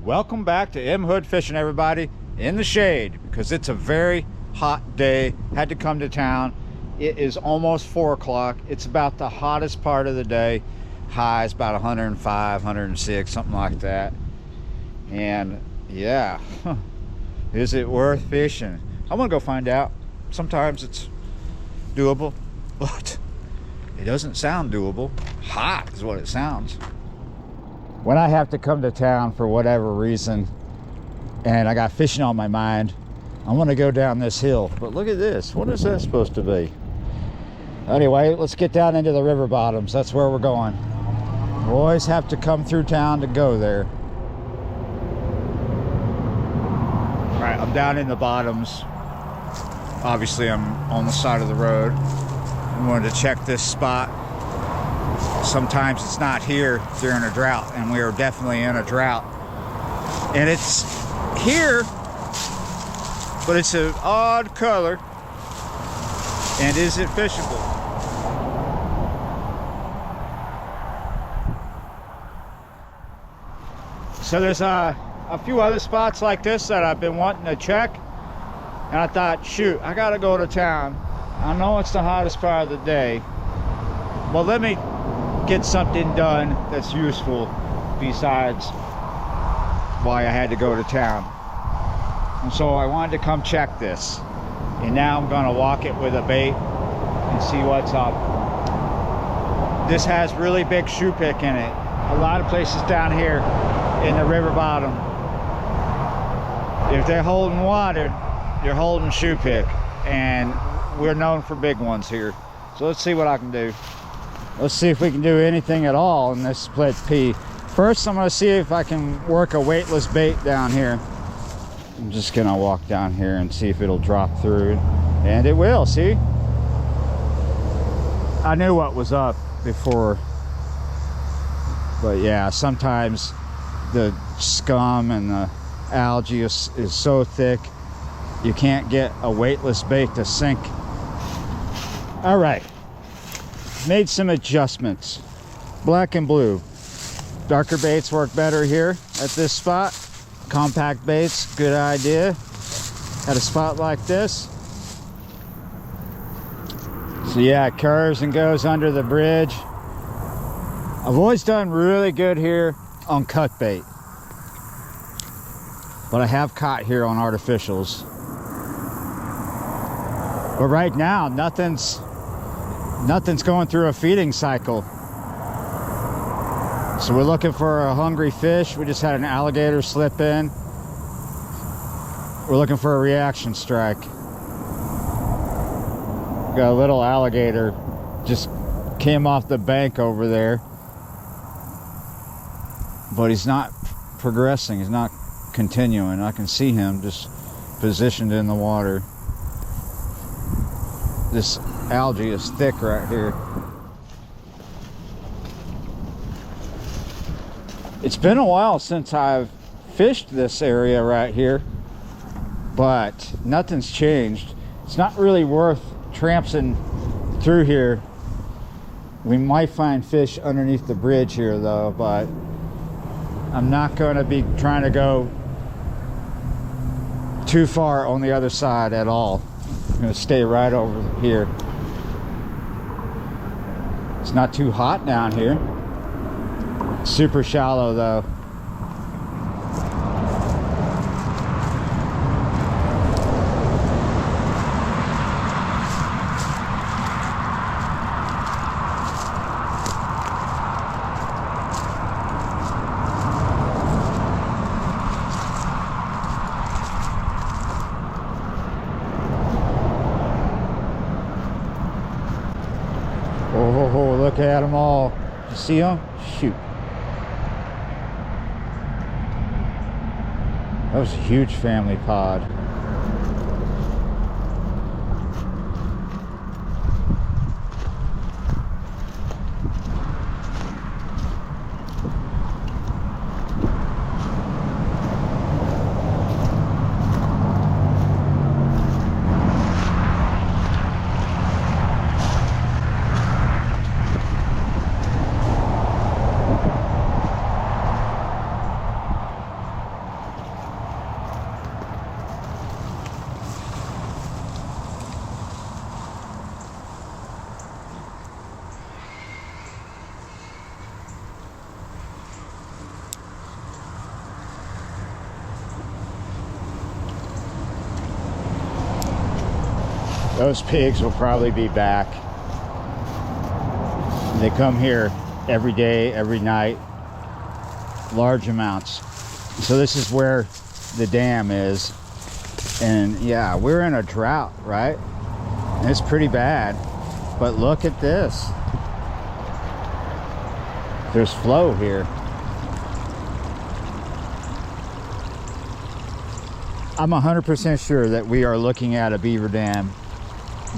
Welcome back to M Hood Fishing, everybody, in the shade, because it's a very hot day. Had to come to town. It is almost 4 o'clock. It's about the hottest part of the day. High is about 105, 106, something like that. And yeah, is it worth fishing? I want to go find out. Sometimes it's doable, but it doesn't sound doable. Hot is what it sounds. When I have to come to town for whatever reason and I got fishing on my mind, I want to go down this hill. But look at this. What is that supposed to be? Anyway, let's get down into the river bottoms. That's where we're going. We always have to come through town to go there. All right, I'm down in the bottoms. Obviously, I'm on the side of the road. I wanted to check this spot. Sometimes it's not here during a drought, and we are definitely in a drought. And it's here, but it's an odd color. And is it fishable? So there's a few other spots like this that I've been wanting to check, and I thought, shoot, I gotta go to town. I know it's the hottest part of the day. Well, let me get something done that's useful besides why I had to go to town. And so I wanted to come check this, and now I'm going to walk it with a bait and see what's up. This has really big shoe pick in it. A lot of places down here in the river bottom, if they're holding water, you're holding shoe pick, and we're known for big ones here. So let's see what I can do. Let's see if we can do anything at all in this split P. First, I'm going to see if I can work a weightless bait down here. I'm just going to walk down here and see if it'll drop through. And it will, see? I knew what was up before. But yeah, sometimes the scum and the algae is so thick, you can't get a weightless bait to sink. All right. Made some adjustments. Black and blue. Darker baits work better here at this spot. Compact baits, good idea. At a spot like this. So yeah, it curves and goes under the bridge. I've always done really good here on cut bait, but I have caught here on artificials. But right now, nothing's going through a feeding cycle. So we're looking for a hungry fish. We just had an alligator slip in. We're looking for a reaction strike. Got a little alligator just came off the bank over there, but he's not progressing. He's not continuing. I can see him just positioned in the water. This algae is thick right here. It's been a while since I've fished this area right here, but nothing's changed. It's not really worth tramping through here. We might find fish underneath the bridge here though, but I'm not going to be trying to go too far on the other side at all. I'm going to stay right over here. It's not too hot down here. Super shallow though. Oh, look at them all. You see them? Shoot. That was a huge family pod. Those pigs will probably be back. They come here every day, every night, large amounts. So this is where the dam is. And yeah, we're in a drought, right? And it's pretty bad. But look at this. There's flow here. I'm 100% sure that we are looking at a beaver dam,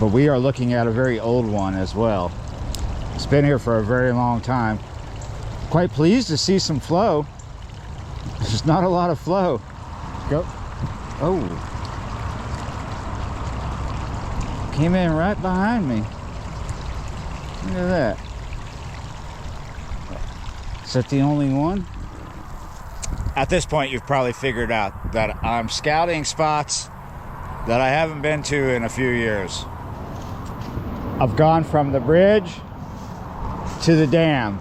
but we are looking at a very old one as well. It's been here for a very long time. Quite pleased to see some flow. There's not a lot of flow. Go. Oh. Came in right behind me. Look at that. Is that the only one? At this point, you've probably figured out that I'm scouting spots that I haven't been to in a few years. I've gone from the bridge to the dam.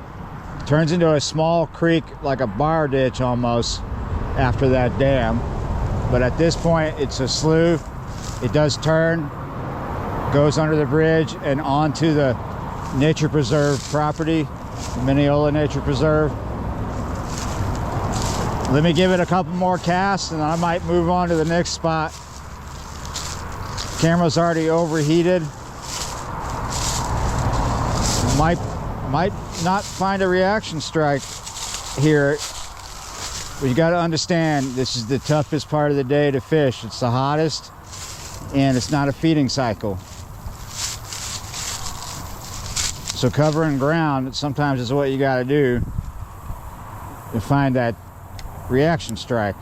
Turns into a small creek, like a bar ditch almost, after that dam. But at this point, it's a slough. It does turn, goes under the bridge and onto the nature preserve property, Mineola Nature Preserve. Let me give it a couple more casts and I might move on to the next spot. Camera's already overheated. Might not find a reaction strike here. But you got to understand, this is the toughest part of the day to fish. It's the hottest and it's not a feeding cycle. So covering ground sometimes is what you got to do to find that reaction strike.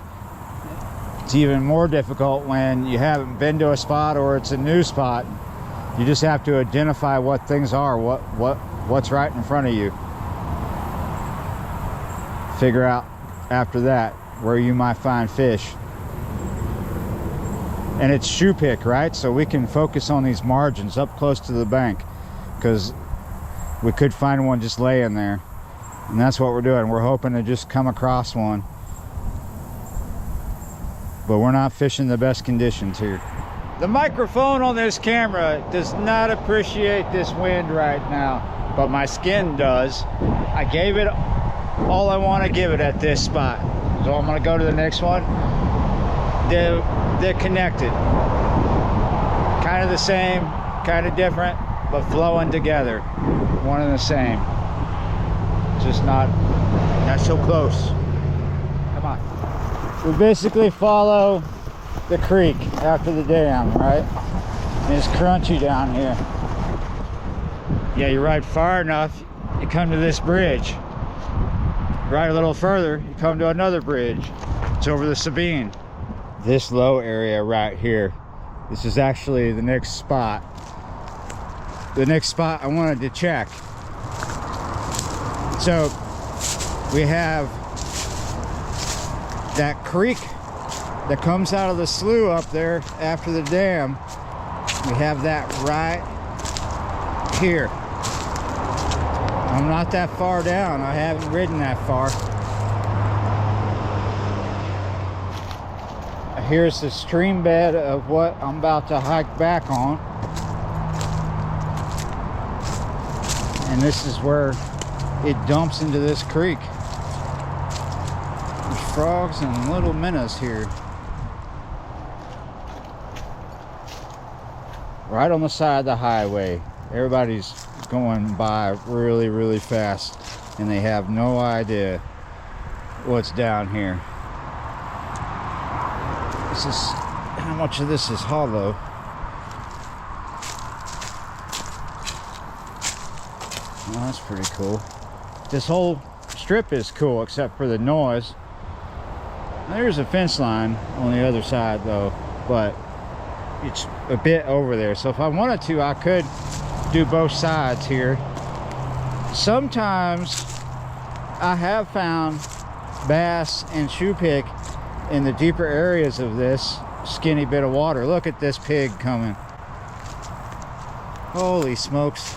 It's even more difficult when you haven't been to a spot or it's a new spot. You just have to identify what things are, what's right in front of you. Figure out after that where you might find fish. And it's shoe pick, right? So we can focus on these margins up close to the bank, because we could find one just laying there. And that's what we're doing. We're hoping to just come across one. But we're not fishing the best conditions here. The microphone on this camera does not appreciate this wind right now, but my skin does. I gave it all I want to give it at this spot. So I'm going to go to the next one. They're connected. Kind of the same, kind of different, but flowing together. One and the same. Just not so close. Come on. We basically follow the creek after the dam, right? And it's crunchy down here. Yeah, you ride far enough, you come to this bridge. Ride a little further, you come to another bridge. It's over the Sabine. This low area right here, this is actually the next spot. The next spot I wanted to check. So we have that creek that comes out of the slough up there after the dam. We have that right here. I'm not that far down. I haven't ridden that far. Here's the stream bed of what I'm about to hike back on. And this is where it dumps into this creek. There's frogs and little minnows here. Right on the side of the highway. Everybody's going by really, really fast and they have no idea what's down here. This is, how much of this is hollow? Well, that's pretty cool. This whole strip is cool except for the noise. There's a fence line on the other side though, but it's a bit over there. So if I wanted to, I could do both sides here. Sometimes I have found bass and shoe pick in the deeper areas of this skinny bit of water. Look at this pig coming. Holy smokes.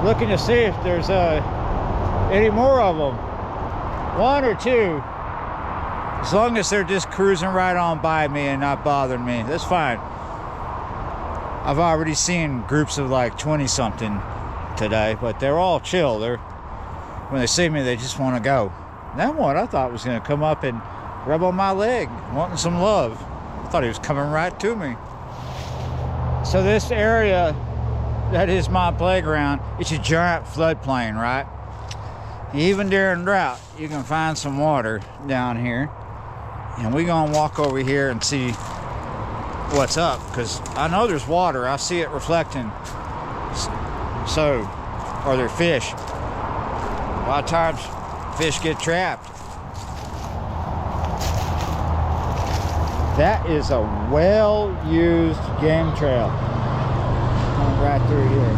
looking to see if there's any more of them. One or two. As long as they're just cruising right on by me and not bothering me, that's fine. I've already seen groups of like 20 something today, but they're all chill. When they see me, they just want to go. That one I thought was going to come up and rub on my leg, wanting some love. I thought he was coming right to me. So this area that is my playground, it's a giant floodplain, right? Even during drought, you can find some water down here. And we're gonna walk over here and see what's up, because I know there's water. I see it reflecting. So, are there fish? A lot of times fish get trapped. That is a well-used game trail. Going right through here.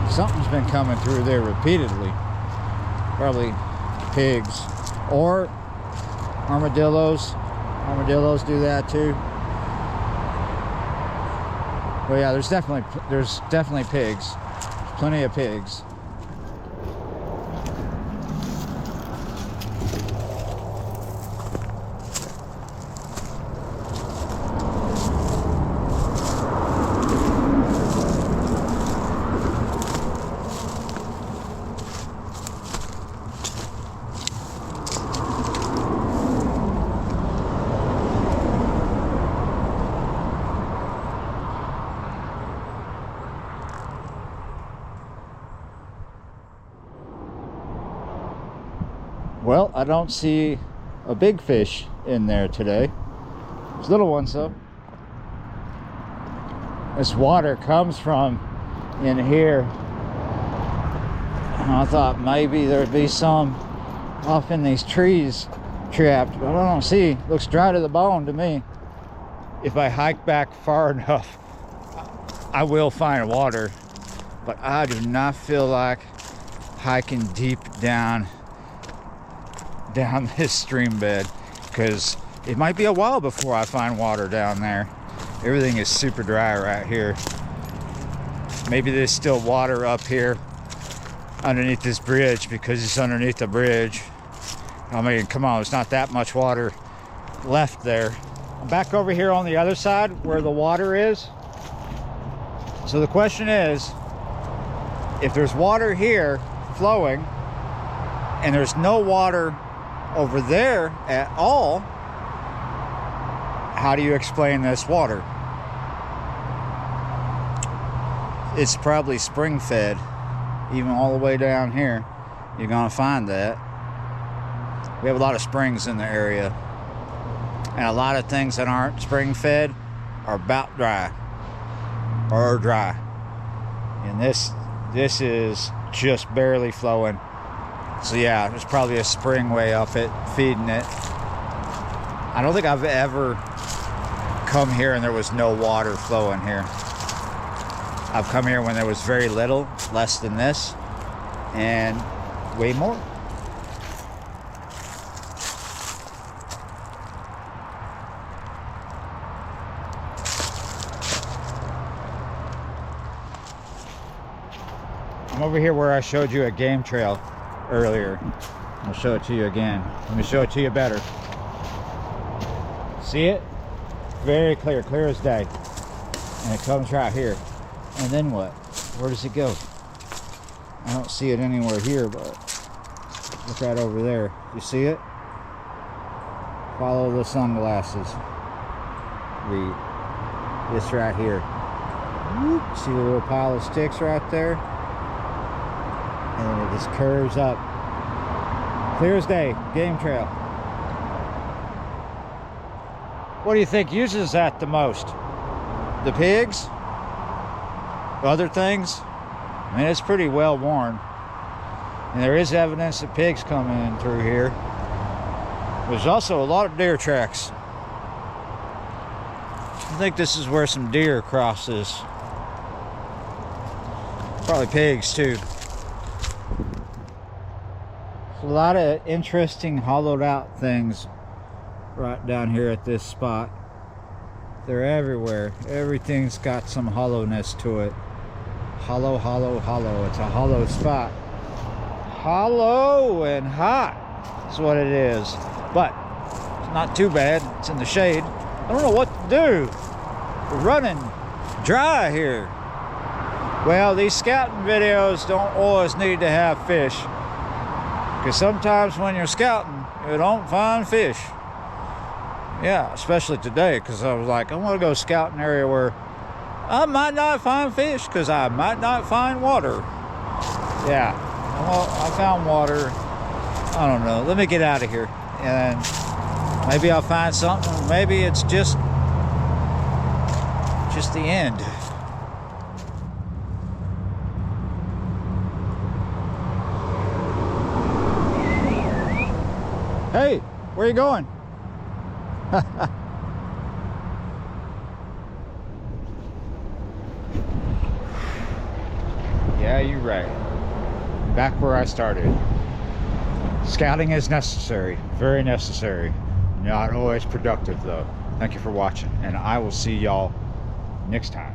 Something's been coming through there repeatedly. Probably pigs or armadillos. Armadillos do that too. But yeah, there's definitely pigs. There's plenty of pigs. Well, I don't see a big fish in there today. There's little ones though. This water comes from in here. I thought maybe there'd be some off in these trees trapped, but I don't see. Looks dry to the bone to me. If I hike back far enough, I will find water, but I do not feel like hiking deep down this stream bed, because it might be a while before I find water down there. Everything is super dry right here. Maybe there's still water up here underneath this bridge because it's underneath the bridge. I mean, come on, there's not that much water left there. I'm back over here on the other side where the water is. So the question is, if there's water here flowing and there's no water over there at all, how do you explain this water? It's probably spring fed. Even all the way down here, you're gonna find that. We have a lot of springs in the area, and a lot of things that aren't spring fed are about dry or dry, and this is just barely flowing. So yeah, there's probably a spring way up it feeding it. I don't think I've ever come here and there was no water flowing here. I've come here when there was very little, less than this, and way more. I'm over here where I showed you a game trail earlier. I'll show it to you again. Let me show it to you better. See it? Very clear, clear as day. And it comes right here. And then what? Where does it go? I don't see it anywhere here, but look right over there. You see it? Follow the sunglasses. This right here. See the little pile of sticks right there? And then it just curves up. Clear as day, game trail. What do you think uses that the most? The pigs? Other things? I mean, it's pretty well worn. And there is evidence that pigs come in through here. There's also a lot of deer tracks. I think this is where some deer crosses. Probably pigs too. A lot of interesting hollowed out things right down here at this spot. They're everywhere. Everything's got some hollowness to it. Hollow, hollow, hollow. It's a hollow spot. Hollow and hot is what it is. But it's not too bad. It's in the shade. I don't know what to do. We're running dry here. Well, these scouting videos don't always need to have fish. Because sometimes when you're scouting, you don't find fish. Yeah, especially today, because I was like, I want to go scout an area where I might not find fish, because I might not find water. Yeah, well, I found water. I don't know. Let me get out of here. And maybe I'll find something. Maybe it's just the end. Hey, where you going? Yeah, you're right. Back where I started. Scouting is necessary, very necessary. Not always productive though. Thank you for watching, and I will see y'all next time.